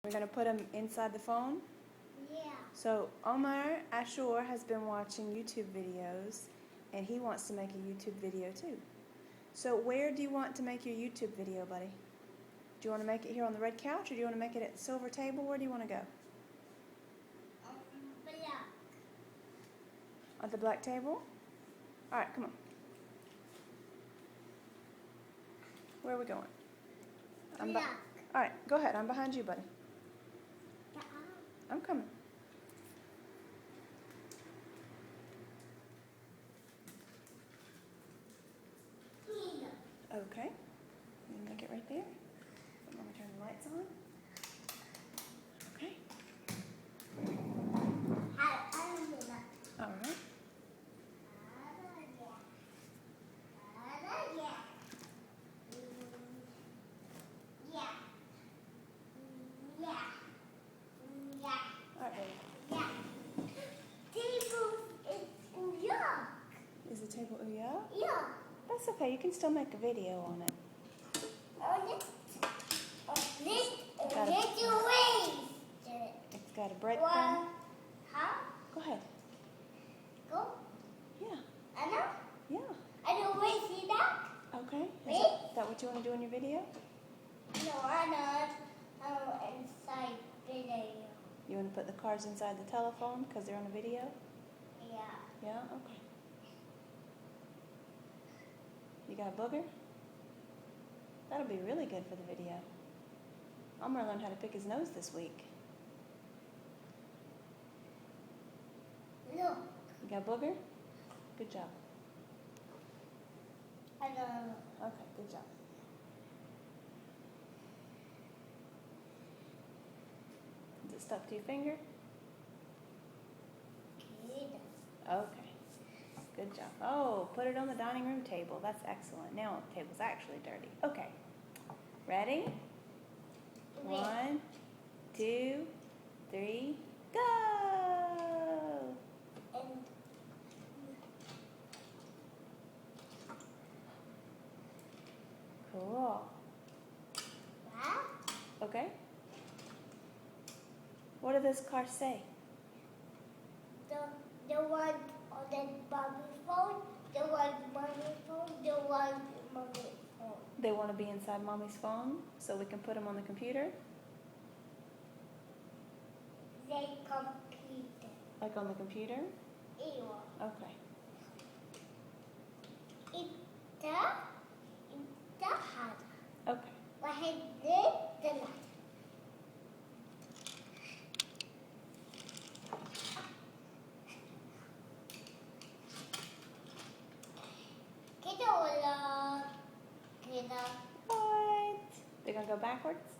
We're going to put them inside the phone? Yeah. So Omar Ashur has been watching YouTube videos, and he wants to make a YouTube video too. So where do you want to make your YouTube video, buddy? Do you want to make it here on the red couch, or do you want to make it at the silver table? Where do you want to go? Black. On the black table? All right, come on. Where are we going? Black. All right, go ahead. I'm behind you, buddy. I'm coming. Okay. You make it right there. I'm going to turn the lights on. Okay. All right. Is the table Ouya? Yeah. That's okay. You can still make a video on it. It's got a breadcrumb. How? Go ahead. Go? Yeah. Anna? Yeah. I don't wait, see that? Okay. Wait. Is that what you want to do in your video? No, Anna. Inside video. You want to put the cards inside the telephone because they're on a video? Yeah. Yeah? Okay. You got a booger? That'll be really good for the video. I'm going to learn how to pick his nose this week. Look. You got a booger? Good job. I don't know. Okay, good job. Is it stuck to your finger? Good. Okay. Good job. Oh, put it on the dining room table. That's excellent. Now the table's actually dirty. Okay. Ready? 1, 2, 3, go! And Cool. that? Okay. What do those cards say? The one on the mommy's phone, the one mommy's phone, the one mommy's phone. They want to be inside Mommy's phone so we can put them on the computer? They computer. Like on the computer? Ew. Okay. It's hard. Okay. But I did the light. Right. They're going to go backwards?